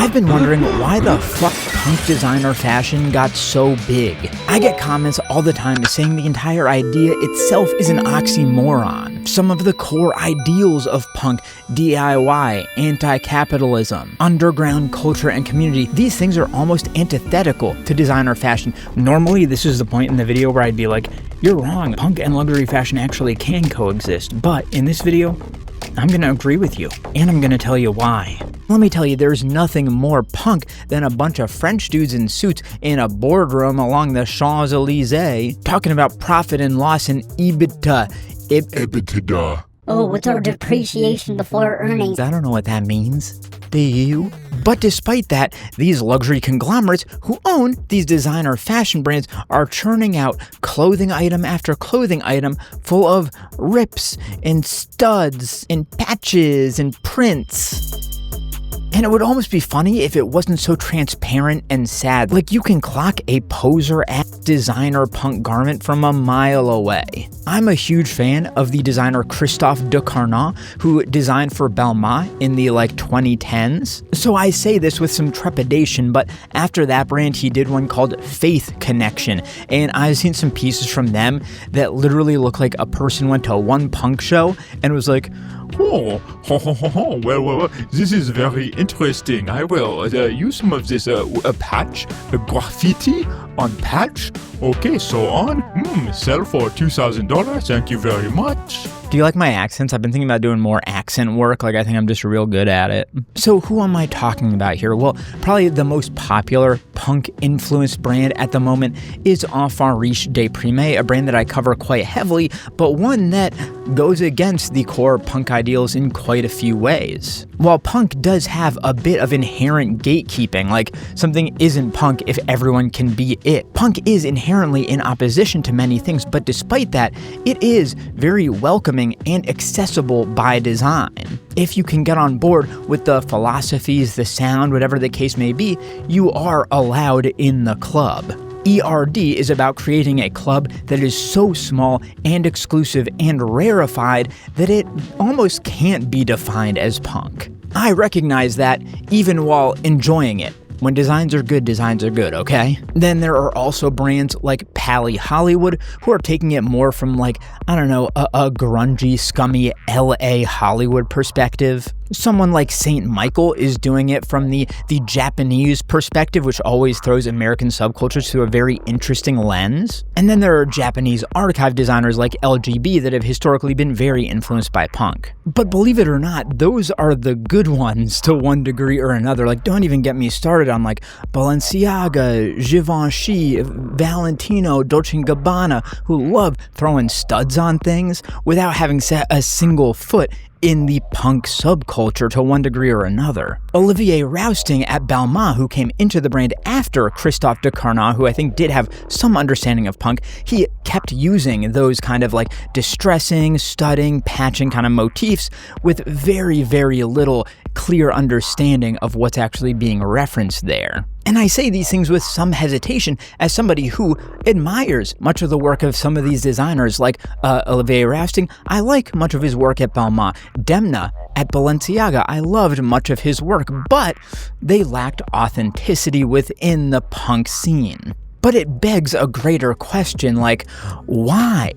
I've been wondering why the fuck punk designer fashion got so big. I get comments all the time saying the entire idea itself is an oxymoron. Some of the core ideals of punk, DIY, anti-capitalism, underground culture and community, these things are almost antithetical to designer fashion. Normally, this is the point in the video where I'd be like, you're wrong, punk and luxury fashion actually can coexist. But in this video, I'm gonna agree with you, and I'm gonna tell you why. Let me tell you, there's nothing more punk than a bunch of French dudes in suits in a boardroom along the Champs-Elysees talking about profit and loss and EBITDA. EBITDA. Oh, what's our depreciation before earnings? I don't know what that means. Do you? But despite that, these luxury conglomerates who own these designer fashion brands are churning out clothing item after clothing item full of rips and studs and patches and prints. And it would almost be funny if it wasn't so transparent and sad. Like, you can clock a poser-ass designer punk garment from a mile away. I'm a huge fan of the designer Christophe de Carnat, who designed for Balmain in the 2010s. So I say this with some trepidation, but after that brand, he did one called Faith Connection. And I've seen some pieces from them that literally look like a person went to one punk show and was like, well, this is very interesting. I will use some of this patch, graffiti on patch. Okay, so on. Sell for $2,000. Thank you very much. Do you like my accents? I've been thinking about doing more accent work. I think I'm just real good at it. So who am I talking about here? Well, probably the most popular punk-influenced brand at the moment is Enfant Riche de Prime, a brand that I cover quite heavily, but one that goes against the core punk ideals in quite a few ways. While punk does have a bit of inherent gatekeeping, like something isn't punk if everyone can be it. Punk is inherently in opposition to many things, but despite that, it is very welcoming and accessible by design. If you can get on board with the philosophies, the sound, whatever the case may be, you are allowed in the club. ERD is about creating a club that is so small and exclusive and rarefied that it almost can't be defined as punk. I recognize that even while enjoying it. When designs are good, okay? Then there are also brands like Pally Hollywood who are taking it more from a grungy, scummy LA Hollywood perspective. Someone like St. Michael is doing it from the Japanese perspective, which always throws American subcultures through a very interesting lens. And then there are Japanese archive designers like LGB that have historically been very influenced by punk. But believe it or not, those are the good ones to one degree or another. Don't even get me started on Balenciaga, Givenchy, Valentino, Dolce & Gabbana, who love throwing studs on things without having set a single foot in the punk subculture to one degree or another. Olivier Rousting at Balmain, who came into the brand after Christophe de Carnat, who I think did have some understanding of punk, he kept using those kind of distressing, studding, patching kind of motifs with very, very little clear understanding of what's actually being referenced there. And I say these things with some hesitation as somebody who admires much of the work of some of these designers like Olivier Rousting. I like much of his work at Balmain. Demna at Balenciaga, I loved much of his work, but they lacked authenticity within the punk scene. But it begs a greater question, why?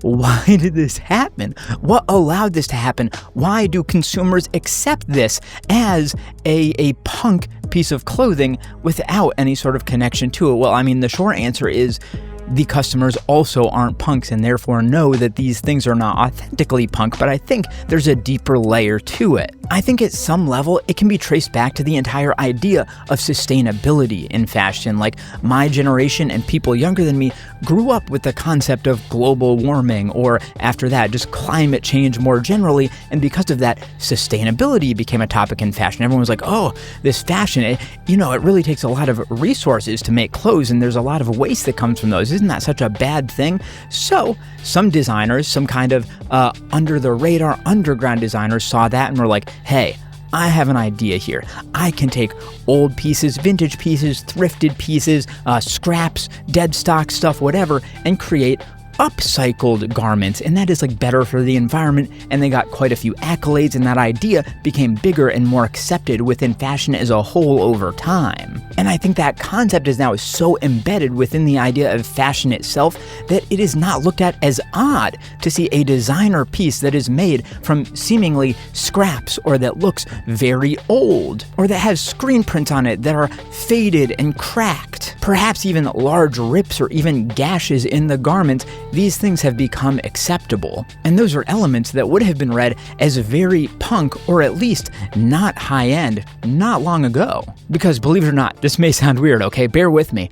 Why did this happen? What allowed this to happen? Why do consumers accept this as a punk piece of clothing without any sort of connection to it? Well, the short answer is the customers also aren't punks and therefore know that these things are not authentically punk, but I think there's a deeper layer to it. I think at some level it can be traced back to the entire idea of sustainability in fashion. My generation and people younger than me grew up with the concept of global warming, or after that, just climate change more generally, and because of that, sustainability became a topic in fashion. Everyone was like, oh, this fashion, it really takes a lot of resources to make clothes, and there's a lot of waste that comes from those. Isn't that such a bad thing? So some designers, some kind of under-the-radar underground designers saw that and were like, hey, I have an idea here. I can take old pieces, vintage pieces, thrifted pieces, scraps, dead stock stuff, whatever, and create upcycled garments, and that is like better for the environment, and they got quite a few accolades, and that idea became bigger and more accepted within fashion as a whole over time. And I think that concept is now so embedded within the idea of fashion itself that it is not looked at as odd to see a designer piece that is made from seemingly scraps, or that looks very old, or that has screen prints on it that are faded and cracked. Perhaps even large rips or even gashes in the garments. These things have become acceptable. And those are elements that would have been read as very punk, or at least not high-end, not long ago. Because believe it or not, this may sound weird, okay? Bear with me.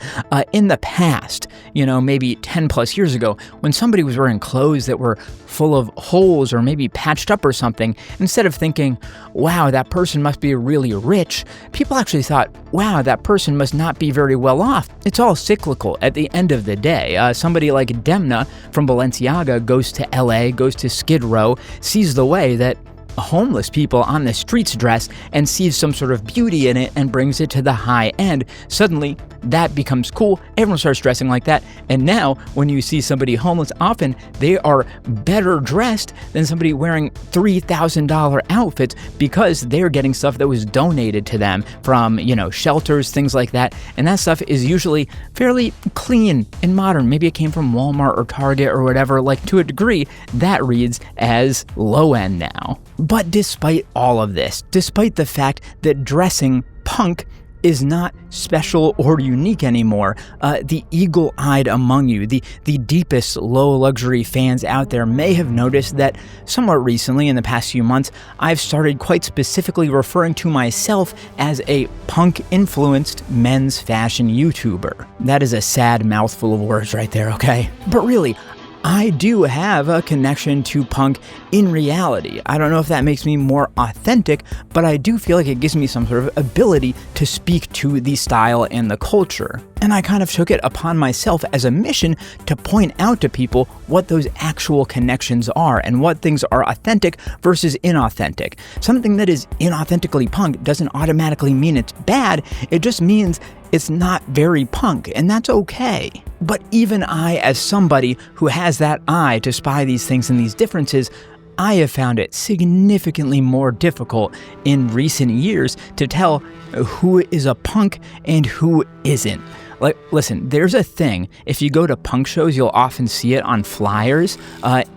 In the past, maybe 10 plus years ago, when somebody was wearing clothes that were full of holes or maybe patched up or something, instead of thinking, wow, that person must be really rich, people actually thought, wow, that person must not be very well off. It's all cyclical at the end of the day. Somebody like Demna from Balenciaga goes to LA, goes to Skid Row, sees the way that homeless people on the streets dress and sees some sort of beauty in it and brings it to the high end. Suddenly, that becomes cool. Everyone starts dressing like that. And now, when you see somebody homeless, often they are better dressed than somebody wearing $3,000 outfits because they're getting stuff that was donated to them from, shelters, things like that. And that stuff is usually fairly clean and modern. Maybe it came from Walmart or Target or whatever. Like, to a degree, that reads as low end now. But despite all of this, despite the fact that dressing punk is not special or unique anymore, the eagle-eyed among you, the deepest low-luxury fans out there may have noticed that somewhat recently, in the past few months, I've started quite specifically referring to myself as a punk-influenced men's fashion YouTuber. That is a sad mouthful of words right there, okay? But really, I do have a connection to punk in reality. I don't know if that makes me more authentic, but I do feel like it gives me some sort of ability to speak to the style and the culture. And I kind of took it upon myself as a mission to point out to people what those actual connections are and what things are authentic versus inauthentic. Something that is inauthentically punk doesn't automatically mean it's bad, it just means it's not very punk, and that's okay. But even I, as somebody who has that eye to spy these things and these differences, I have found it significantly more difficult in recent years to tell who is a punk and who isn't. Like, listen, there's a thing. If you go to punk shows, you'll often see it on flyers.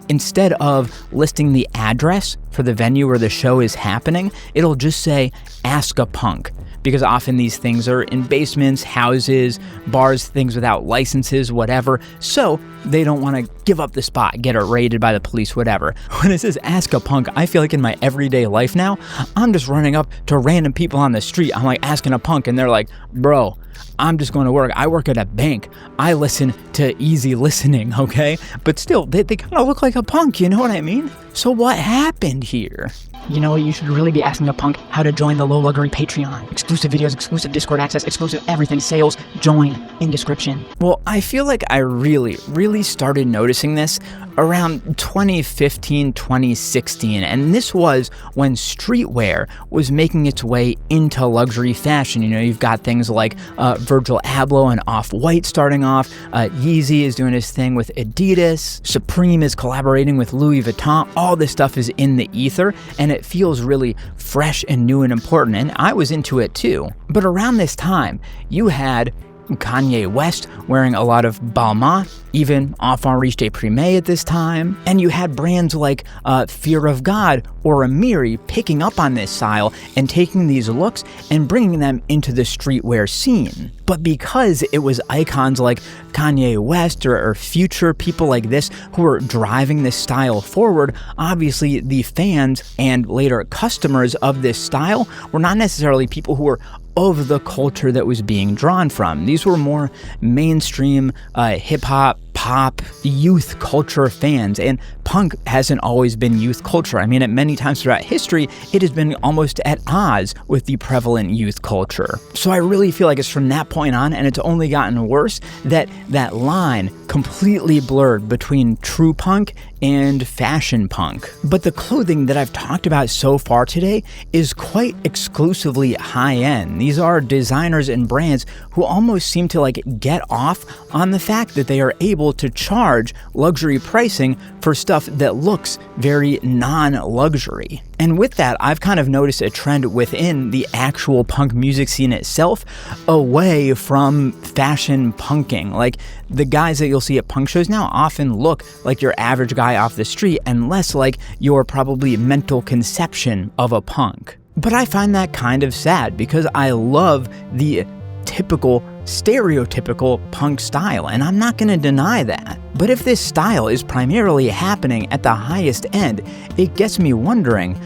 Instead of listing the address for the venue where the show is happening, it'll just say, "Ask a Punk." Because often these things are in basements, houses, bars, things without licenses, whatever. So they don't want to give up the spot, get it raided by the police, whatever. When it says "Ask a Punk," I feel like in my everyday life now, I'm just running up to random people on the street. I'm like asking a punk, and they're like, "Bro, I'm just going to work. I work at a bank. I listen to easy listening," okay? But still, they kind of look like a punk, you know what I mean? So what happened here? You know, you should really be asking a punk how to join the Low Luxury Patreon. Exclusive videos, exclusive Discord access, exclusive everything, sales, join in description. Well, I feel like I really started noticing this around 2015, 2016, and this was when streetwear was making its way into luxury fashion. You've got things like Virgil Abloh and Off-White starting off, Yeezy is doing his thing with Adidas, Supreme is collaborating with Louis Vuitton. All this stuff is in the ether, and it feels really fresh and new and important, and I was into it too. But around this time, you had Kanye West wearing a lot of Balmain, even Enfant Riche de Primé at this time, and you had brands like Fear of God or Amiri picking up on this style and taking these looks and bringing them into the streetwear scene. But because it was icons like Kanye West or Future, people like this who were driving this style forward, obviously the fans and later customers of this style were not necessarily people who were of the culture that was being drawn from. These were more mainstream hip-hop, pop, youth culture fans, and punk hasn't always been youth culture. I mean, at many times throughout history, it has been almost at odds with the prevalent youth culture. So I really feel like it's from that point on, and it's only gotten worse, that line completely blurred between true punk and fashion punk. But the clothing that I've talked about so far today is quite exclusively high-end. These are designers and brands who almost seem to get off on the fact that they are able to charge luxury pricing for stuff that looks very non-luxury. And with that, I've kind of noticed a trend within the actual punk music scene itself away from fashion punking. Like, the guys that you'll see at punk shows now often look like your average guy off the street and less like your probably mental conception of a punk. But I find that kind of sad because I love the typical, stereotypical punk style, and I'm not going to deny that. But if this style is primarily happening at the highest end, it gets me wondering,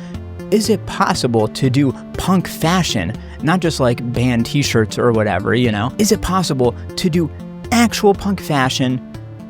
is it possible to do punk fashion, not just like band t-shirts or whatever, Is it possible to do actual punk fashion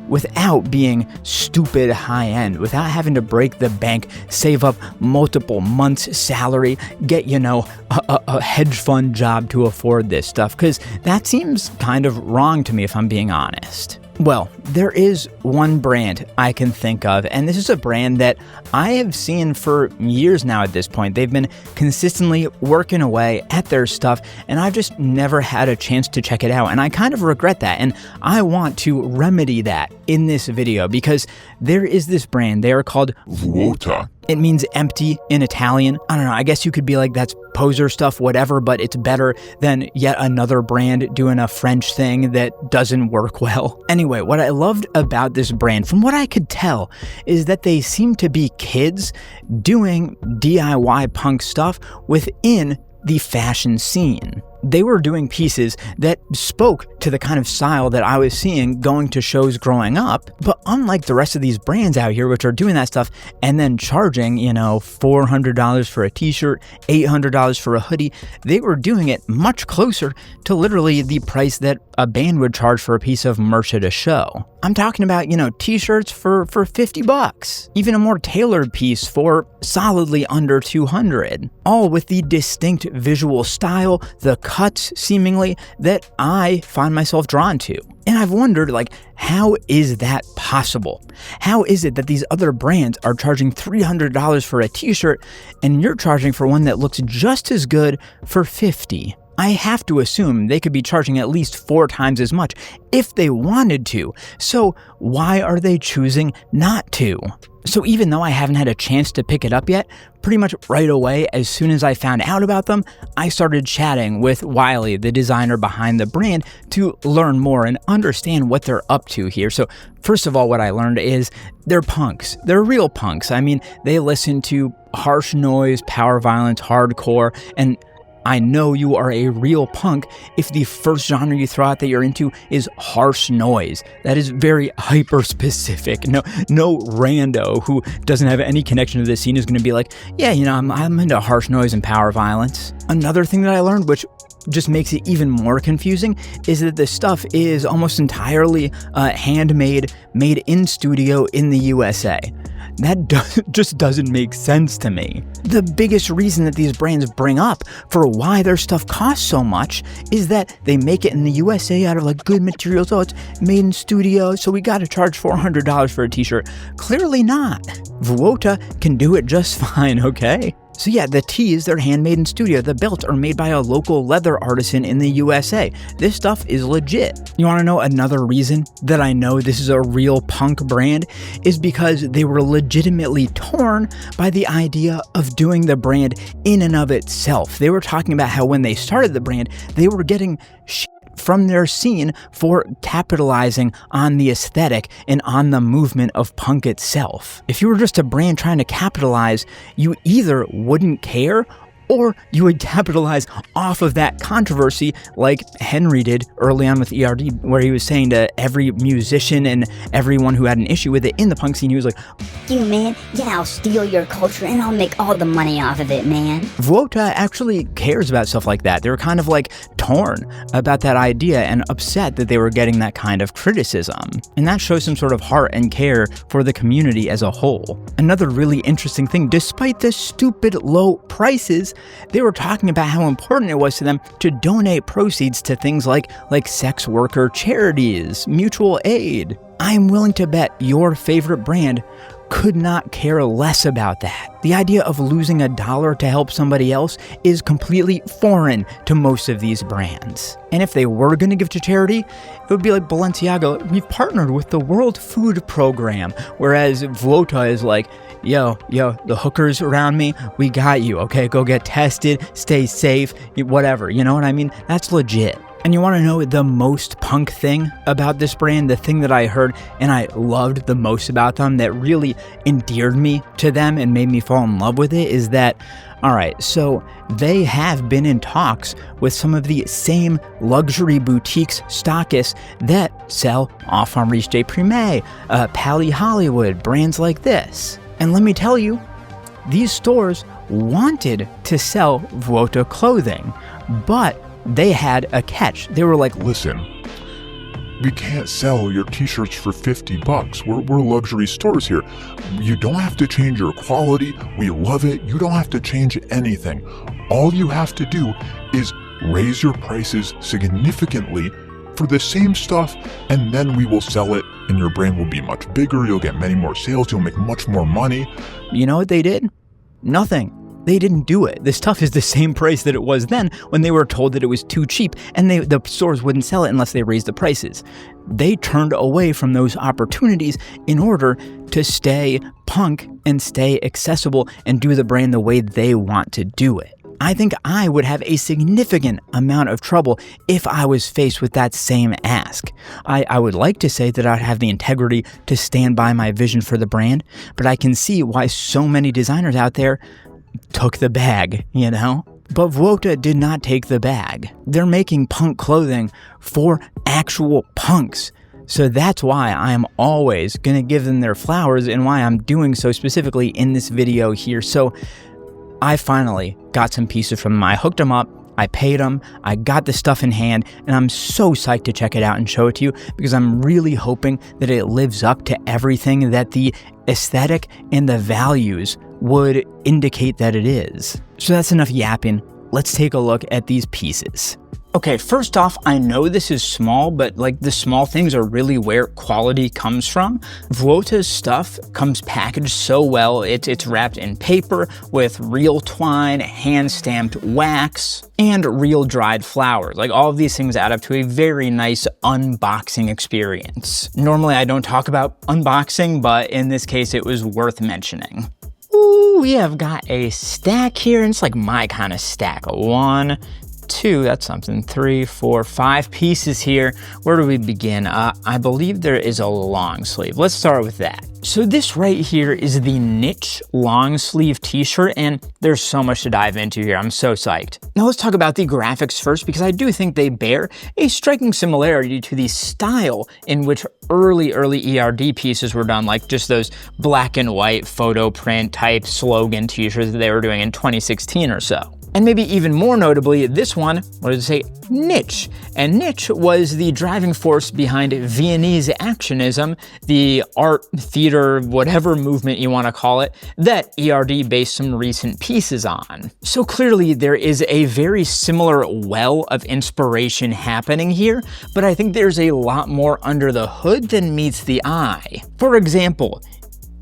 without being stupid high-end, without having to break the bank, save up multiple months' salary, get, a hedge fund job to afford this stuff? Because that seems kind of wrong to me, if I'm being honest. Well, there is one brand I can think of, and this is a brand that I have seen for years now at this point. They've been consistently working away at their stuff, and I've just never had a chance to check it out, and I kind of regret that, and I want to remedy that in this video because there is this brand. They are called Vota. It means empty in Italian. I don't know, I guess you could be like, that's poser stuff, whatever, but it's better than yet another brand doing a French thing that doesn't work well. Anyway, what I loved about this brand, from what I could tell, is that they seem to be kids doing DIY punk stuff within the fashion scene. They were doing pieces that spoke to the kind of style that I was seeing going to shows growing up. But unlike the rest of these brands out here, which are doing that stuff and then charging, $400 for a t-shirt, $800 for a hoodie, they were doing it much closer to literally the price that a band would charge for a piece of merch at a show. I'm talking about, t-shirts for $50, even a more tailored piece for solidly under $200, all with the distinct visual style, the cuts seemingly, that I find myself drawn to. And I've wondered, how is that possible? How is it that these other brands are charging $300 for a t-shirt and you're charging for one that looks just as good for $50? I have to assume they could be charging at least 4 times as much if they wanted to. So why are they choosing not to? So even though I haven't had a chance to pick it up yet, pretty much right away, as soon as I found out about them, I started chatting with Wiley, the designer behind the brand, to learn more and understand what they're up to here. So first of all, what I learned is they're punks. They're real punks. I mean, they listen to harsh noise, power violence, hardcore, and I know you are a real punk if the first genre you throw out that you're into is harsh noise. That is very hyper-specific. No rando who doesn't have any connection to this scene is going to be like, yeah, I'm into harsh noise and power violence. Another thing that I learned, which just makes it even more confusing, is that this stuff is almost entirely handmade, made in studio in the USA. That just doesn't make sense to me. The biggest reason that these brands bring up for why their stuff costs so much is that they make it in the USA out of good materials. Oh, it's made in studio, so we gotta charge $400 for a t-shirt. Clearly not. Vota can do it just fine, okay? So yeah, the tees, they're handmade in studio. The belts are made by a local leather artisan in the USA. This stuff is legit. You wanna know another reason that I know this is a real punk brand? Is because they were legitimately torn by the idea of doing the brand in and of itself. They were talking about how when they started the brand, they were getting shit from their scene for capitalizing on the aesthetic and on the movement of punk itself. If you were just a brand trying to capitalize, you either wouldn't care or you would capitalize off of that controversy like Henry did early on with ERD, where he was saying to every musician and everyone who had an issue with it in the punk scene, he was like, You man, yeah, I'll steal your culture and I'll make all the money off of it, man. Vota actually cares about stuff like that. They were kind of torn about that idea and upset that they were getting that kind of criticism. And that shows some sort of heart and care for the community as a whole. Another really interesting thing, despite the stupid low prices, they were talking about how important it was to them to donate proceeds to things like sex worker charities, mutual aid. I'm willing to bet your favorite brand could not care less about that. The idea of losing $1 to help somebody else is completely foreign to most of these brands. And if they were going to give to charity, it would be like Balenciaga, we've partnered with the World Food Program, whereas Vota is like, yo, the hookers around me, we got you, okay? Go get tested, stay safe, whatever, you know what I mean? That's legit. And you want to know the most punk thing about this brand, the thing that I heard and I loved the most about them that really endeared me to them and made me fall in love with it is that, all right, so they have been in talks with some of the same luxury boutiques, stockists that sell Enfant Riche de Prime, Pally Hollywood, brands like this. And let me tell you, these stores wanted to sell Vota clothing, but they had a catch. They were like, listen, we can't sell your t-shirts for $50. We're luxury stores here. You don't have to change your quality. We love it. You don't have to change anything. All you have to do is raise your prices significantly for the same stuff, and then we will sell it, and your brand will be much bigger. You'll get many more sales. You'll make much more money. You know what they did? Nothing. They didn't do it. The stuff is the same price that it was then when they were told that it was too cheap, and the stores wouldn't sell it unless they raised the prices. They turned away from those opportunities in order to stay punk and stay accessible and do the brand the way they want to do it. I think I would have a significant amount of trouble if I was faced with that same ask. I would like to say that I'd have the integrity to stand by my vision for the brand, but I can see why so many designers out there took the bag, you know? But Vota did not take the bag. They're making punk clothing for actual punks. So that's why I am always going to give them their flowers and why I'm doing so specifically in this video here. So I finally got some pieces from them. I hooked them up, I paid them, I got the stuff in hand, and I'm so psyched to check it out and show it to you because I'm really hoping that it lives up to everything that the aesthetic and the values would indicate that it is. So that's enough yapping. Let's take a look at these pieces. Okay, first off, I know this is small, but like the small things are really where quality comes from. Vota's stuff comes packaged so well. It's wrapped in paper with real twine, hand-stamped wax, and real dried flowers. Like all of these things add up to a very nice unboxing experience. Normally I don't talk about unboxing, but in this case it was worth mentioning. Ooh, we have got a stack here, and it's like my kind of stack. 1, 2, that's something, 3, 4, 5 pieces here. Where do we begin? I believe there is a long sleeve. Let's start with that. So this right here is the Niche long sleeve t-shirt, and there's so much to dive into here. I'm so psyched. Now let's talk about the graphics first, because I do think they bear a striking similarity to the style in which early ERD pieces were done, like just those black and white photo print type slogan t-shirts that they were doing in 2016 or so. And maybe even more notably, this one, what does it say? Niche. And niche was the driving force behind Viennese actionism, the art, theater, whatever movement you want to call it, that ERD based some recent pieces on. So clearly there is a very similar well of inspiration happening here, but I think there's a lot more under the hood than meets the eye. For example,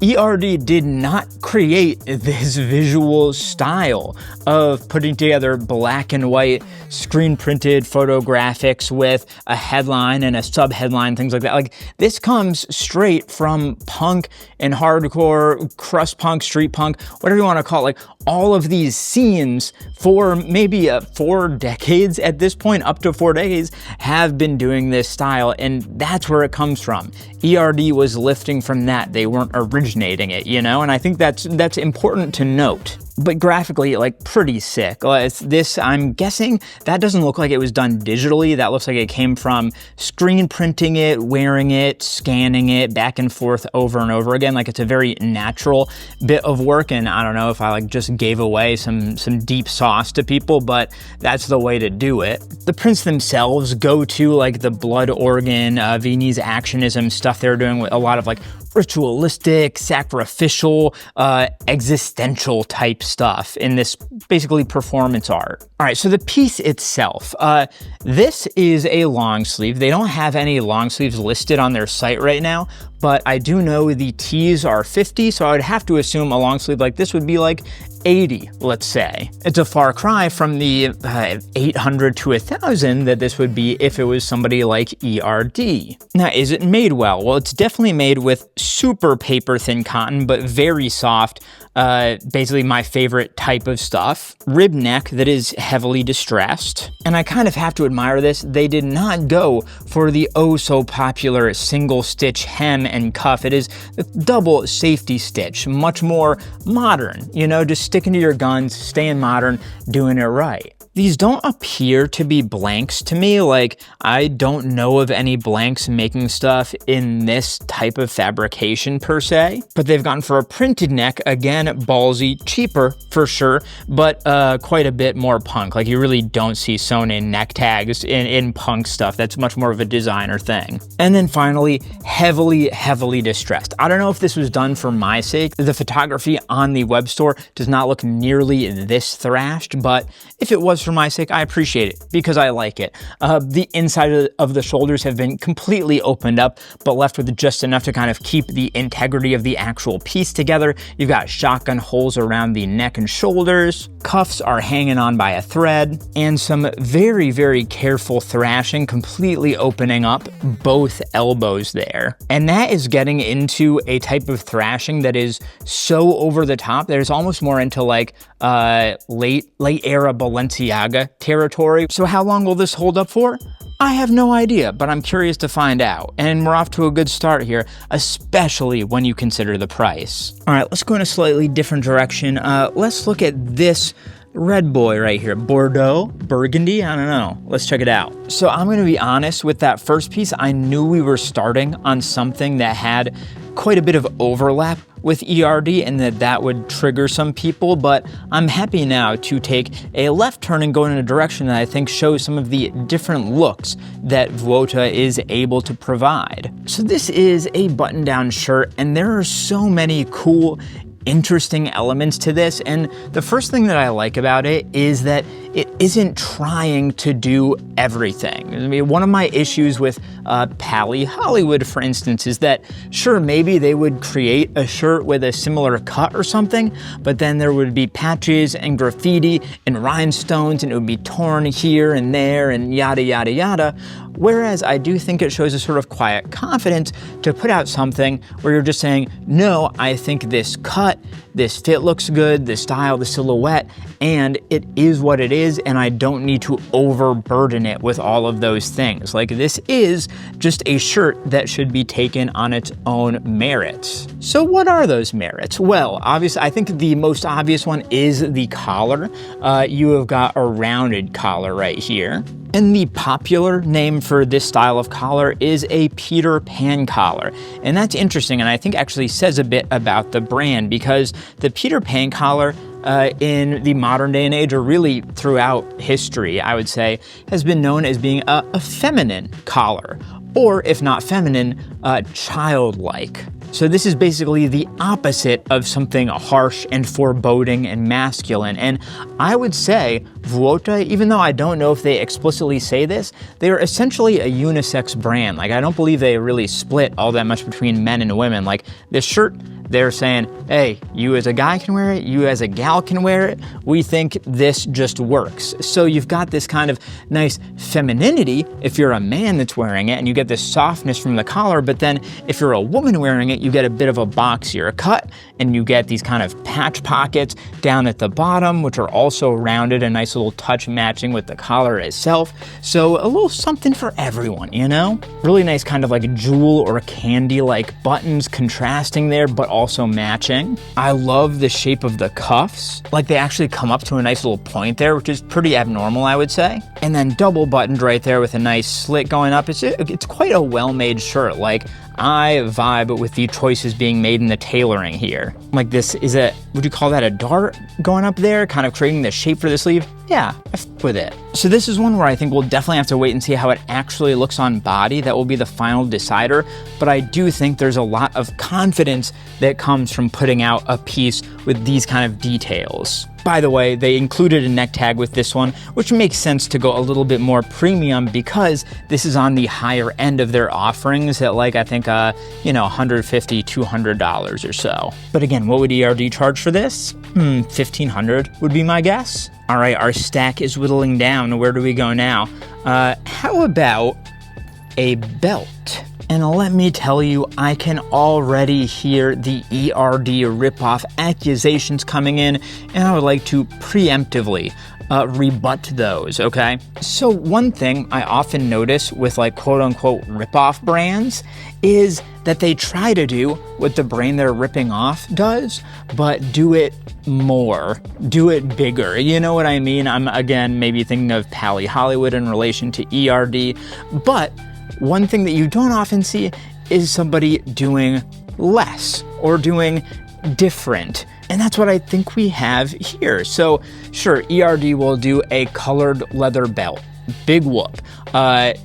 ERD did not create this visual style of putting together black and white screen printed photographics with a headline and a sub-headline, things like that. Like this comes straight from punk and hardcore, crust punk, street punk, whatever you want to call it. Like all of these scenes for maybe 4 decades at this point, up to 4 decades, have been doing this style, and that's where it comes from. ERD was lifting from that. They weren't originating it, you know? And I think that's important to note. But graphically, like pretty sick. This, I'm guessing, that doesn't look like it was done digitally. That looks like it came from screen printing it, wearing it, scanning it back and forth over and over again. Like it's a very natural bit of work, and I don't know if I like just gave away some deep sauce to people, but that's the way to do it. The prints themselves go to like the blood organ, Viennese actionism stuff they're doing with a lot of like ritualistic, sacrificial, existential type stuff in this basically performance art. All right, so the piece itself, this is a long sleeve. They don't have any long sleeves listed on their site right now, but I do know the tees are 50, so I would have to assume a long sleeve like this would be like 80, let's say. It's a far cry from the 800 to 1,000 that this would be if it was somebody like ERD. Now, is it made well? Well, it's definitely made with super paper thin cotton, but very soft. Basically my favorite type of stuff. Rib neck that is heavily distressed. And I kind of have to admire this. They did not go for the oh so popular single stitch hem and cuff. It is a double safety stitch, much more modern, you know, just sticking to your guns, staying modern, doing it right. These don't appear to be blanks to me. Like, I don't know of any blanks making stuff in this type of fabrication per se, but they've gone for a printed neck. Again, ballsy, cheaper for sure, but quite a bit more punk. Like, you really don't see sewn in neck tags in punk stuff. That's much more of a designer thing. And then finally, heavily distressed. I don't know if this was done for my sake. The photography on the web store does not look nearly this thrashed, but if it was for my sake, I appreciate it because I like it. The inside of the shoulders have been completely opened up, but left with just enough to kind of keep the integrity of the actual piece together. You've got shotgun holes around the neck and shoulders. Cuffs are hanging on by a thread, and some very careful thrashing, completely opening up both elbows there. And that is getting into a type of thrashing that is so over the top. There's almost more into like late era Balenciaga territory. So how long will this hold up for? I have no idea, but I'm curious to find out. And we're off to a good start here, especially when you consider the price. All right, let's go in a slightly different direction. Let's look at this red boy right here. Bordeaux, Burgundy, I don't know. Let's check it out. So I'm gonna be honest, with that first piece, I knew we were starting on something that had quite a bit of overlap with ERD and that would trigger some people, but I'm happy now to take a left turn and go in a direction that I think shows some of the different looks that Vota is able to provide. So this is a button-down shirt, and there are so many cool, interesting elements to this, and the first thing that I like about it is that it isn't trying to do everything. I mean, one of my issues with Pally Hollywood, for instance, is that sure, maybe they would create a shirt with a similar cut or something, but then there would be patches and graffiti and rhinestones, and it would be torn here and there and yada yada yada. Whereas I do think it shows a sort of quiet confidence to put out something where you're just saying, no, I think this cut, this fit looks good, the style, the silhouette, and it is what it is, and I don't need to overburden it with all of those things. Like, this is just a shirt that should be taken on its own merits. So what are those merits? Well, obviously, I think the most obvious one is the collar. You have got a rounded collar right here. And the popular name for this style of collar is a Peter Pan collar. And that's interesting, and I think actually says a bit about the brand, because the Peter Pan collar in the modern day and age, or really throughout history, I would say, has been known as being a feminine collar, or if not feminine, childlike. So this is basically the opposite of something harsh and foreboding and masculine. And I would say Vota, even though I don't know if they explicitly say this, they're essentially a unisex brand. Like, I don't believe they really split all that much between men and women. Like, this shirt, they're saying, hey, you as a guy can wear it, you as a gal can wear it, we think this just works. So you've got this kind of nice femininity if you're a man that's wearing it, and you get this softness from the collar, but then if you're a woman wearing it, you get a bit of a boxier cut, and you get these kind of patch pockets down at the bottom, which are also rounded, a nice little touch matching with the collar itself. So a little something for everyone, you know? Really nice kind of like jewel or candy-like buttons contrasting there, but also matching. I love the shape of the cuffs. Like, they actually come up to a nice little point there, which is pretty abnormal, I would say. And then double buttoned right there with a nice slit going up. It's quite a well-made shirt. Like, I vibe with the choices being made in the tailoring here. Like, this is would you call that a dart going up there, kind of creating the shape for the sleeve? Yeah, I f with it. So this is one where I think we'll definitely have to wait and see how it actually looks on body. That will be the final decider, but I do think there's a lot of confidence that comes from putting out a piece with these kind of details. By the way, they included a neck tag with this one, which makes sense to go a little bit more premium because this is on the higher end of their offerings at like, I think, $150, $200 or so. But again, what would ERD charge for this? $1,500 would be my guess. All right, our stack is whittling down. Where do we go now? How about a belt? And let me tell you, I can already hear the ERD ripoff accusations coming in, and I would like to preemptively rebut those, okay? So one thing I often notice with like quote-unquote ripoff brands is that they try to do what the brand they're ripping off does, but do it more, do it bigger. You know what I mean? I'm, again, maybe thinking of Pally Hollywood in relation to ERD, but one thing that you don't often see is somebody doing less or doing different. And that's what I think we have here. So sure, ERD will do a colored leather belt. Big whoop.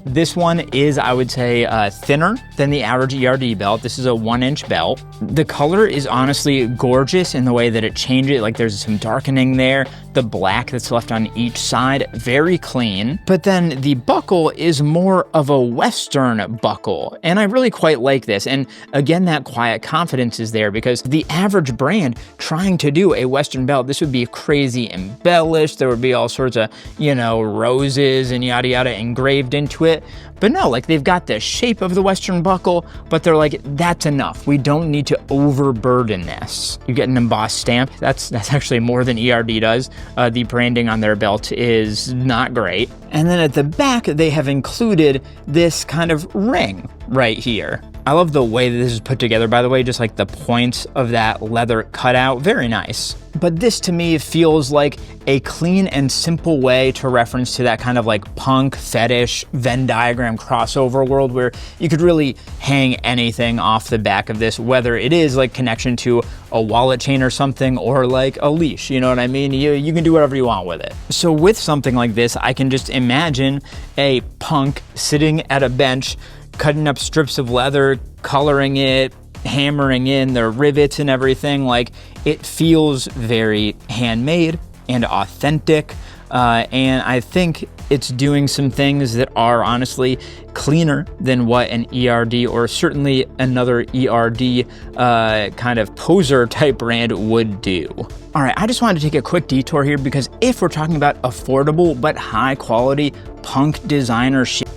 This one is, I would say, thinner than the average ERD belt. This is a 1-inch belt. The color is honestly gorgeous in the way that it changes. Like there's some darkening there. The black that's left on each side, very clean. But then the buckle is more of a Western buckle. And I really quite like this. And again, that quiet confidence is there because the average brand trying to do a Western belt, this would be crazy embellished. There would be all sorts of, roses and yada yada engraved into it. But no, like they've got the shape of the Western buckle, but they're like, that's enough. We don't need to overburden this. You get an embossed stamp. That's actually more than ERD does. The branding on their belt is not great. And then at the back, they have included this kind of ring right here. I love the way that this is put together, by the way, just like the points of that leather cutout. Very nice. But this to me feels like a clean and simple way to reference to that kind of like punk, fetish, Venn diagram crossover world where you could really hang anything off the back of this, whether it is like connection to a wallet chain or something or like a leash, you know what I mean? You can do whatever you want with it. So with something like this, I can just imagine a punk sitting at a bench, cutting up strips of leather, coloring it, hammering in the rivets and everything. Like it feels very handmade and authentic. And I think it's doing some things that are honestly cleaner than what an ERD or certainly another ERD kind of poser type brand would do. All right, I just wanted to take a quick detour here because if we're talking about affordable but high quality punk designer shit,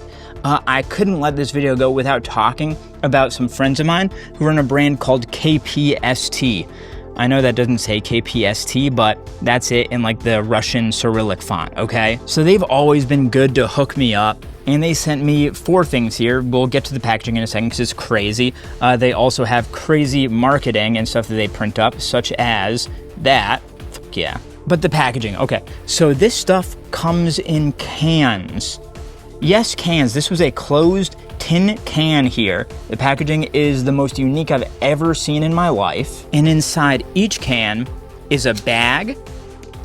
I couldn't let this video go without talking about some friends of mine who run a brand called KPST. I know that doesn't say KPST, but that's it in like the Russian Cyrillic font, okay? So they've always been good to hook me up, and they sent me 4 things here. We'll get to the packaging in a second because it's crazy. They also have crazy marketing and stuff that they print up, such as that. Yeah. But the packaging, okay. So this stuff comes in cans. Yes, cans. This was a closed tin can here. The packaging is the most unique I've ever seen in my life. And inside each can is a bag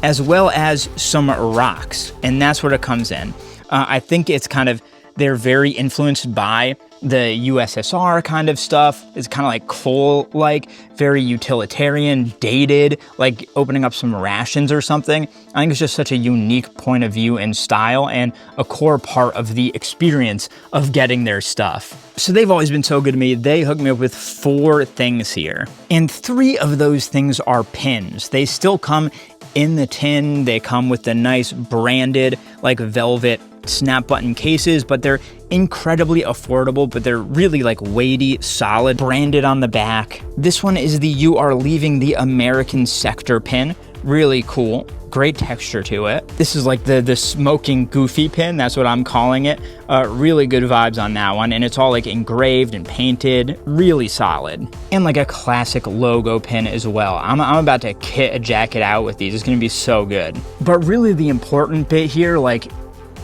as well as some rocks. And that's what it comes in. I think it's kind of, they're very influenced by the USSR kind of stuff. It's kind of like coal-like, very utilitarian, dated, like opening up some rations or something. I think it's just such a unique point of view and style and a core part of the experience of getting their stuff. So they've always been so good to me. They hooked me up with 4 things here. And 3 of those things are pins. They still come in the tin. They come with the nice branded, like velvet snap button cases, but they're incredibly affordable, but they're really like weighty, solid, branded on the back. This one is the "You Are Leaving the American Sector" pin. Really cool. Great texture to it. This is like the smoking goofy pin. That's what I'm calling it. Really good vibes on that one. And it's all like engraved and painted. Really solid. And like a classic logo pin as well. I'm about to kit a jacket out with these. It's going to be so good. But really the important bit here, like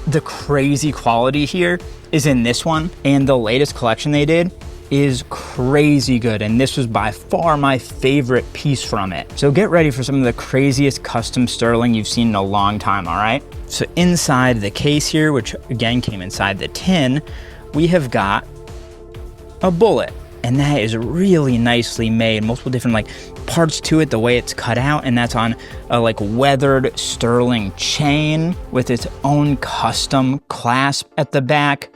the crazy quality here is in this one. And the latest collection they did is crazy good, and this was by far my favorite piece from it. So get ready for some of the craziest custom sterling you've seen in a long time, all right? So inside the case here, which again came inside the tin, we have got a bullet, and that is really nicely made. Multiple different like parts to it, the way it's cut out, and that's on a like weathered sterling chain with its own custom clasp at the back.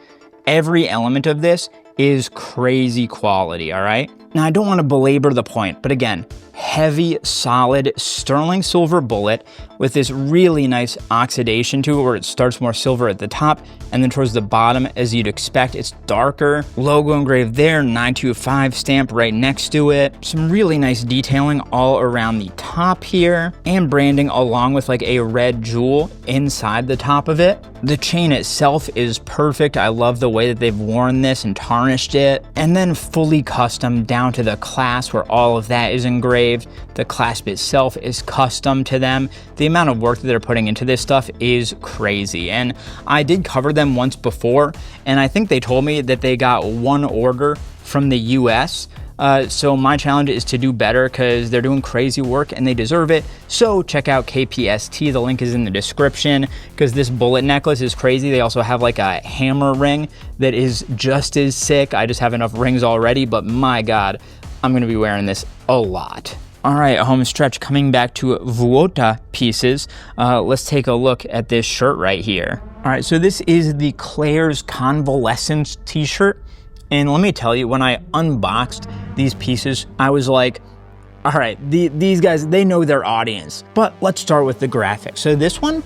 Every element of this is crazy quality, all right? Now, I don't want to belabor the point, but again, heavy, solid sterling silver bullet with this really nice oxidation to it where it starts more silver at the top and then towards the bottom, as you'd expect, it's darker. Logo engraved there, 925 stamp right next to it. Some really nice detailing all around the top here and branding along with like a red jewel inside the top of it. The chain itself is perfect. I love the way that they've worn this and tarnished it. And then fully custom down to the clasp where all of that is engraved. The clasp itself is custom to them. The amount of work that they're putting into this stuff is crazy. And I did cover them once before, and I think they told me that they got one order from the US. So my challenge is to do better because they're doing crazy work and they deserve it. So check out KPST. The link is in the description because this bullet necklace is crazy. They also have like a hammer ring that is just as sick. I just have enough rings already, but my God, I'm going to be wearing this a lot. All right, home stretch, coming back to Vota pieces. Let's take a look at this shirt right here. All right, so this is the Claire's Convalescence t-shirt. And let me tell you, when I unboxed these pieces, I was like, all right, these guys, they know their audience. But let's start with the graphics. So this one,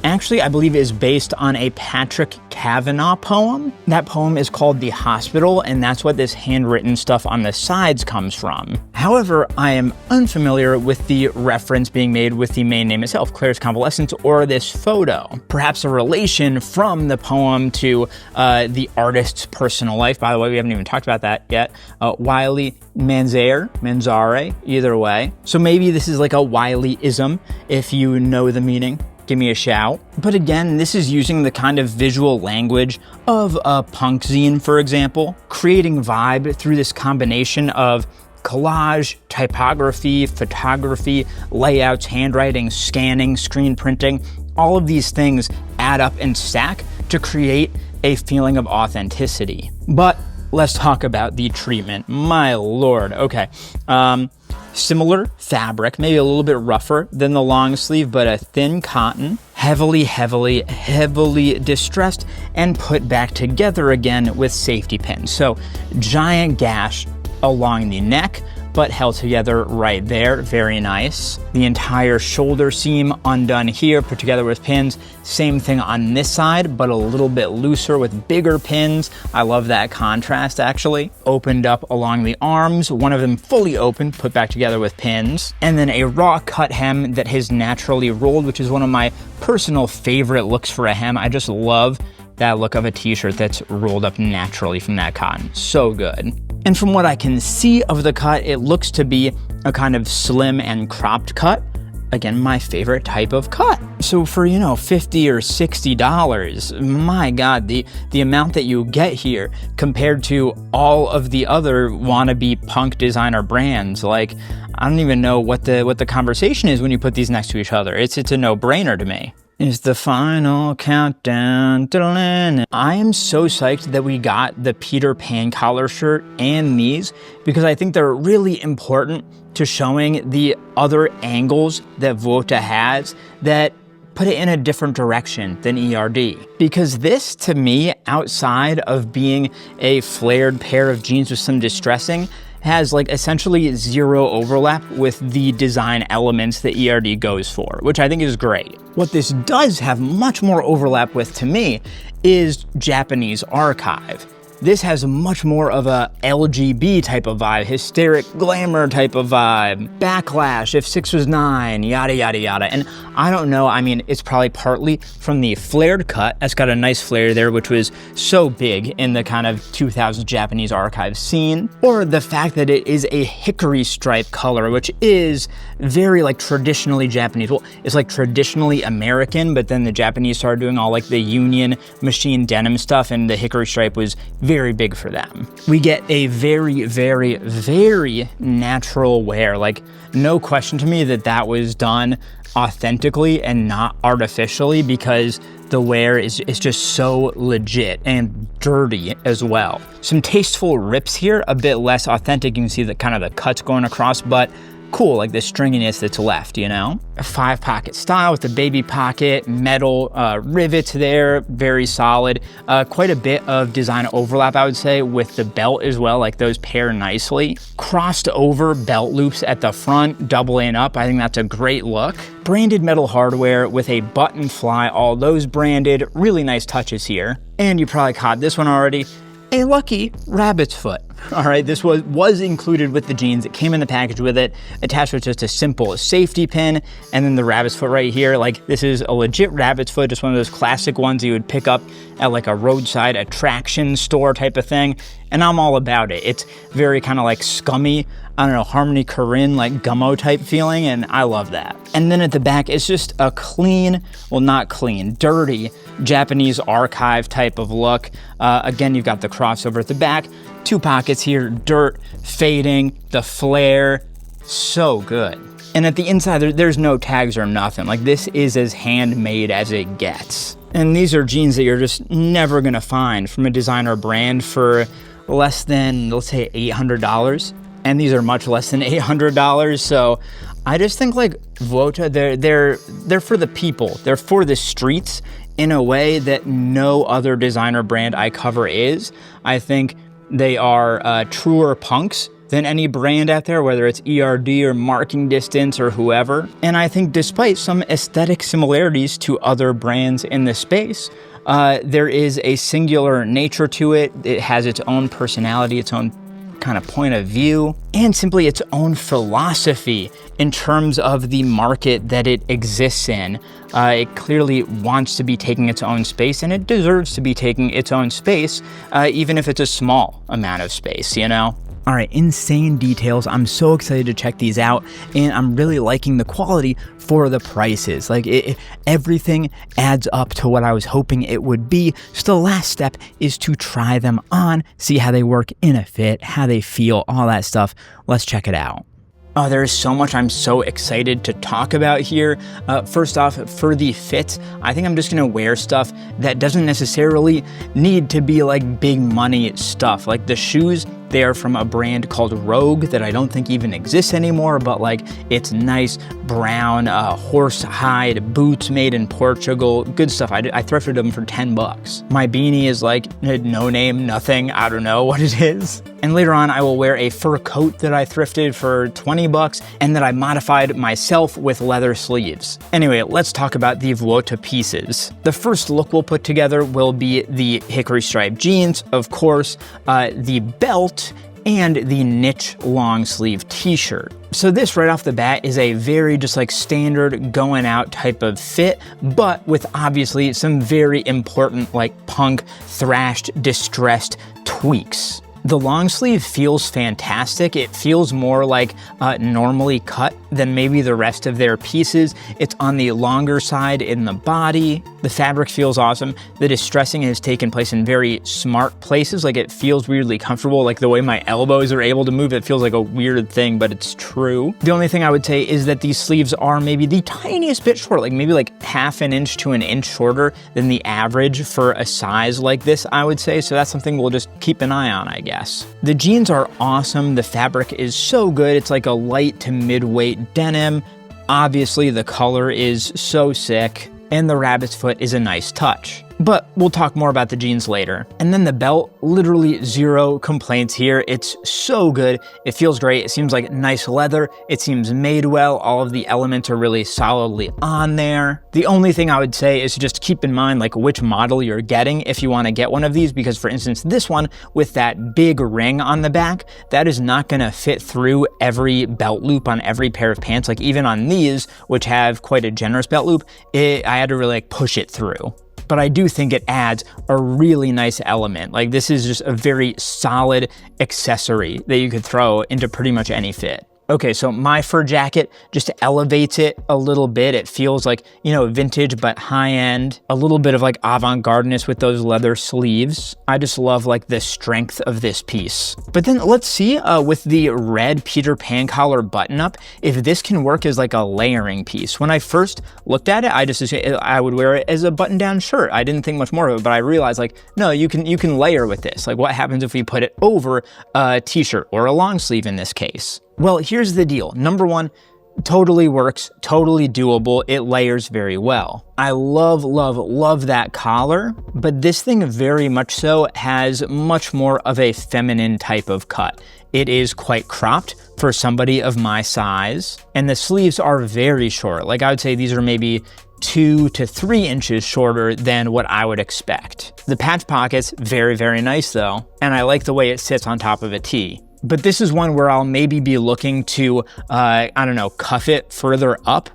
actually, I believe is based on a Patrick Kavanagh poem. That poem is called The Hospital, and that's what this handwritten stuff on the sides comes from. However, I am unfamiliar with the reference being made with the main name itself, Claire's Convalescence, or this photo. Perhaps a relation from the poem to the artist's personal life. By the way, we haven't even talked about that yet. Wiley Manzare, either way. So maybe this is like a Wiley-ism, if you know the meaning. Give me a shout. But again, this is using the kind of visual language of a punk zine, for example, creating vibe through this combination of collage, typography, photography, layouts, handwriting, scanning, screen printing. All of these things add up and stack to create a feeling of authenticity. But let's talk about the treatment. My Lord. Okay. Similar fabric, maybe a little bit rougher than the long sleeve, but a thin cotton, heavily distressed and put back together again with safety pins. So giant gash along the neck, but held together right there. Very nice. The entire shoulder seam undone here, put together with pins. Same thing on this side, but a little bit looser with bigger pins. I love that contrast, actually. Opened up along the arms, one of them fully open, put back together with pins. And then a raw cut hem that has naturally rolled, which is one of my personal favorite looks for a hem. I just love that look of a t-shirt that's rolled up naturally from that cotton. So good. And from what I can see of the cut, it looks to be a kind of slim and cropped cut. Again, my favorite type of cut. So for, $50 or $60, my God, the amount that you get here compared to all of the other wannabe punk designer brands, like, I don't even know what the conversation is when you put these next to each other. It's a no-brainer to me. It's the final countdown. I am so psyched that we got the Peter Pan collar shirt and these because I think they're really important to showing the other angles that Vota has that put it in a different direction than ERD. Because this, to me, outside of being a flared pair of jeans with some distressing, has like essentially zero overlap with the design elements that ERD goes for, which I think is great. What this does have much more overlap with, to me, is Japanese archive. This has much more of a LGB type of vibe, hysteric glamour type of vibe, backlash, if 6 was 9, yada, yada, yada. And I don't know, I mean, it's probably partly from the flared cut. It's got a nice flare there, which was so big in the kind of 2000s Japanese archive scene. Or the fact that it is a hickory stripe color, which is very like traditionally Japanese. Well, it's like traditionally American, but then the Japanese started doing all like the Union machine denim stuff, and the hickory stripe was very big for them. We get a very, very, very natural wear. Like, no question to me that was done authentically and not artificially, because the wear is just so legit and dirty as well. Some tasteful rips here, a bit less authentic. You can see the kind of the cuts going across, but cool, like the stringiness that's left, you know? A 5-pocket style with the baby pocket, metal rivets there, very solid. Quite a bit of design overlap, I would say, with the belt as well, like those pair nicely. Crossed over belt loops at the front, doubling up. I think that's a great look. Branded metal hardware with a button fly, all those branded. Really nice touches here. And you probably caught this one already. A lucky rabbit's foot. All right, this was included with the jeans. It came in the package with it, attached with just a simple safety pin, and then the rabbit's foot right here. Like, this is a legit rabbit's foot, just one of those classic ones you would pick up at like a roadside attraction store type of thing, and I'm all about it. It's very kind of like scummy, I don't know, Harmony Korine, like gummo type feeling, and I love that. And then at the back, it's just a clean, well, not clean, dirty Japanese archive type of look. Again, you've got the crossover at the back, 2 pockets here, dirt, fading, the flare, so good. And at the inside, there's no tags or nothing. Like, this is as handmade as it gets. And these are jeans that you're just never gonna find from a designer brand for less than, let's say, $800. And these are much less than $800. So I just think like Vota, they're for the people. They're for the streets in a way that no other designer brand I cover is. I think they are truer punks than any brand out there, whether it's ERD or Marking Distance or whoever. And I think despite some aesthetic similarities to other brands in the space, there is a singular nature to it. It has its own personality, its own kind of point of view, and simply its own philosophy in terms of the market that it exists in. It clearly wants to be taking its own space, and it deserves to be taking its own space, even if it's a small amount of space, you know? All right, insane details. I'm so excited to check these out, and I'm really liking the quality for the prices. Like, everything adds up to what I was hoping it would be. So the last step is to try them on, see how they work in a fit, how they feel, all that stuff. Let's check it out. Oh, there is so much I'm so excited to talk about here. First off, for the fit, I think I'm just gonna wear stuff that doesn't necessarily need to be like big money stuff. Like the shoes, they are from a brand called Rogue that I don't think even exists anymore, but like it's nice brown horse hide boots made in Portugal. Good stuff. I thrifted them for 10 bucks. My beanie is like no name, nothing. I don't know what it is. And later on, I will wear a fur coat that I thrifted for 20 bucks and that I modified myself with leather sleeves. Anyway, let's talk about the Vota pieces. The first look we'll put together will be the hickory stripe jeans, of course, the belt, and the niche long sleeve t-shirt. So this right off the bat is a very just like standard going out type of fit, but with obviously some very important like punk, thrashed, distressed tweaks. The long sleeve feels fantastic. It feels more like normally cut than maybe the rest of their pieces. It's on the longer side in the body. The fabric feels awesome. The distressing has taken place in very smart places. Like it feels weirdly comfortable. Like the way my elbows are able to move, it feels like a weird thing, but it's true. The only thing I would say is that these sleeves are maybe the tiniest bit short, like maybe like half an inch to an inch shorter than the average for a size like this, I would say. So that's something we'll just keep an eye on, I guess. The jeans are awesome. The fabric is so good. It's like a light to mid-weight denim. Obviously, the color is so sick, and the rabbit's foot is a nice touch. But we'll talk more about the jeans later. And then the belt, literally zero complaints here. It's so good. It feels great. It seems like nice leather. It seems made well. All of the elements are really solidly on there. The only thing I would say is to just keep in mind like which model you're getting if you want to get one of these, because for instance, this one with that big ring on the back, that is not going to fit through every belt loop on every pair of pants. Like even on these, which have quite a generous belt loop, I had to really like push it through. But I do think it adds a really nice element. Like this is just a very solid accessory that you could throw into pretty much any fit. Okay, so my fur jacket just elevates it a little bit. It feels like, you know, vintage, but high end, a little bit of like avant-gardeness with those leather sleeves. I just love like the strength of this piece. But then let's see with the red Peter Pan collar button up, if this can work as like a layering piece. When I first looked at it, I just assumed I would wear it as a button down shirt. I didn't think much more of it, but I realized like, no, you can layer with this. Like what happens if we put it over a t-shirt or a long sleeve in this case? Well, here's the deal. Number one, totally works, totally doable. It layers very well. I love, love, love that collar, but this thing very much so has much more of a feminine type of cut. It is quite cropped for somebody of my size, and the sleeves are very short. Like I would say these are maybe 2 to 3 inches shorter than what I would expect. The patch pocket's very, very nice though, and I like the way it sits on top of a tee. But this is one where I'll maybe be looking to, I don't know, cuff it further up.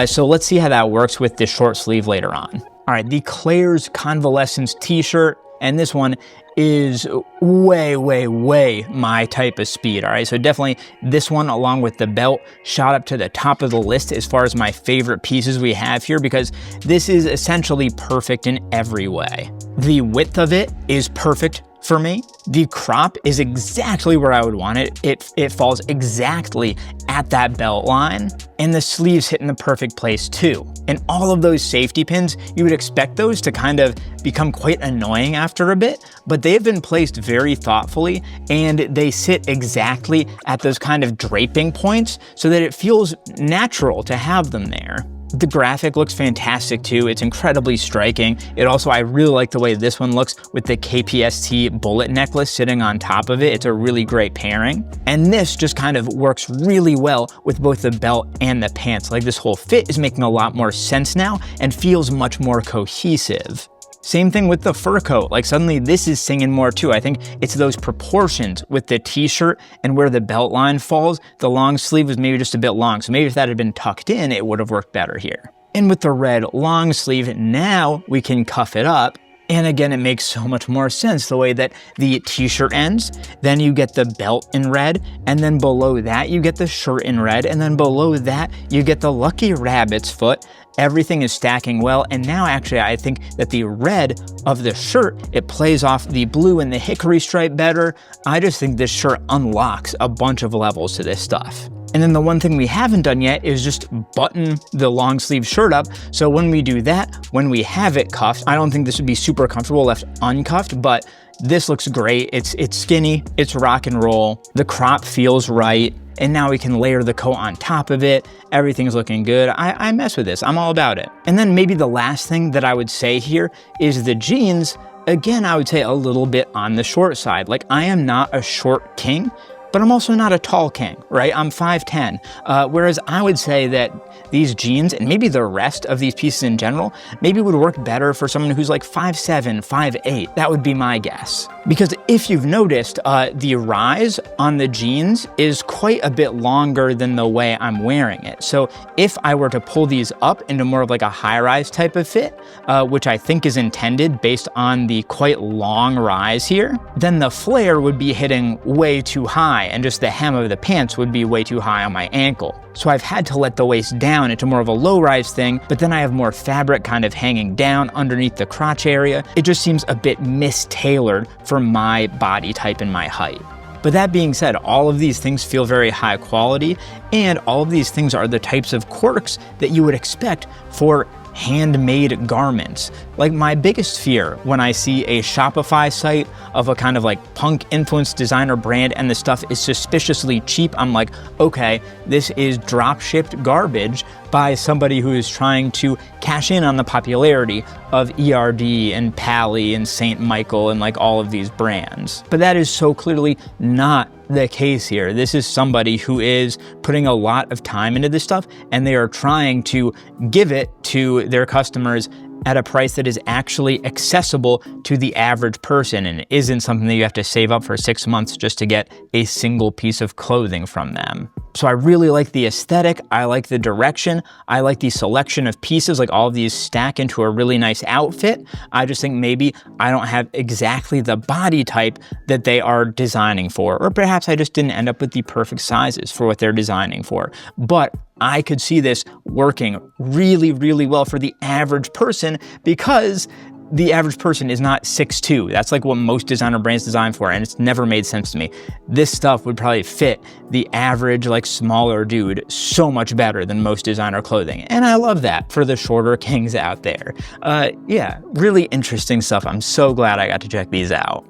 So let's see how that works with this short sleeve later on. All right, the Claire's Convalescence t-shirt, and this one is way, way, way my type of speed, all right? So definitely this one, along with the belt, shot up to the top of the list as far as my favorite pieces we have here, because this is essentially perfect in every way. The width of it is perfect for me. The crop is exactly where I would want it. It falls exactly at that belt line, and the sleeves hit in the perfect place too. And all of those safety pins, you would expect those to kind of become quite annoying after a bit, but they've been placed very thoughtfully, and they sit exactly at those kind of draping points so that it feels natural to have them there. The graphic looks fantastic too. It's incredibly striking. I really like the way this one looks with the KPST bullet necklace sitting on top of it. It's a really great pairing. And this just kind of works really well with both the belt and the pants. Like this whole fit is making a lot more sense now and feels much more cohesive. Same thing with the fur coat. Like suddenly this is singing more too. I think it's those proportions with the t-shirt and where the belt line falls. The long sleeve was maybe just a bit long. So maybe if that had been tucked in, it would have worked better here. And with the red long sleeve, now we can cuff it up. And again, it makes so much more sense the way that the t-shirt ends, then you get the belt in red, and then below that you get the shirt in red, and then below that you get the lucky rabbit's foot. Everything is stacking well, and now actually I think that the red of the shirt, it plays off the blue and the hickory stripe better. I just think this shirt unlocks a bunch of levels to this stuff. And then the one thing we haven't done yet is just button the long sleeve shirt up. So when we do that, when we have it cuffed, I don't think this would be super comfortable left uncuffed, but this looks great. It's skinny, it's rock and roll. The crop feels right. And now we can layer the coat on top of it. Everything's looking good. I mess with this, I'm all about it. And then maybe the last thing that I would say here is the jeans. Again, I would say a little bit on the short side. Like I am not a short king, but I'm also not a tall king, right? I'm 5'10", whereas I would say that these jeans, and maybe the rest of these pieces in general, maybe would work better for someone who's like 5'7", 5'8". That would be my guess. Because if you've noticed, the rise on the jeans is quite a bit longer than the way I'm wearing it. So if I were to pull these up into more of like a high-rise type of fit, which I think is intended based on the quite long rise here, then the flare would be hitting way too high, and just the hem of the pants would be way too high on my ankle. So I've had to let the waist down into more of a low-rise thing, but then I have more fabric kind of hanging down underneath the crotch area. It just seems a bit mis-tailored for my body type and my height. But that being said, all of these things feel very high quality, and all of these things are the types of quirks that you would expect for handmade garments. Like my biggest fear when I see a Shopify site of a kind of like punk influenced designer brand and the stuff is suspiciously cheap, I'm like, okay, this is drop shipped garbage by somebody who is trying to cash in on the popularity of ERD and Pally and St. Michael and like all of these brands. But that is so clearly not the case here. This is somebody who is putting a lot of time into this stuff, and they are trying to give it to their customers at a price that is actually accessible to the average person and isn't something that you have to save up for 6 months just to get a single piece of clothing from them. So I really like the aesthetic, I like the direction, I like the selection of pieces, like all of these stack into a really nice outfit. I just think maybe I don't have exactly the body type that they are designing for, or perhaps I just didn't end up with the perfect sizes for what they're designing for. But I could see this working really, really well for the average person, because the average person is not 6'2". That's like what most designer brands design for, and it's never made sense to me. This stuff would probably fit the average, like smaller dude so much better than most designer clothing. And I love that for the shorter kings out there. Yeah, really interesting stuff. I'm so glad I got to check these out.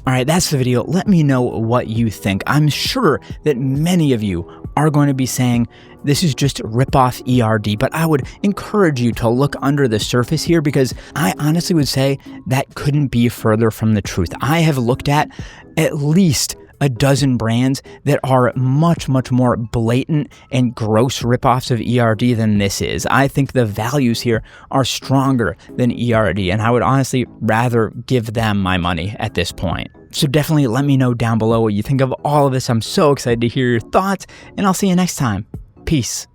All right, that's the video. Let me know what you think. I'm sure that many of you are going to be saying this is just rip-off ERD, but I would encourage you to look under the surface here because I honestly would say that couldn't be further from the truth. I have looked at least a dozen brands that are much, much more blatant and gross ripoffs of ERD than this is. I think the values here are stronger than ERD, and I would honestly rather give them my money at this point. So definitely let me know down below what you think of all of this. I'm so excited to hear your thoughts, and I'll see you next time. Peace.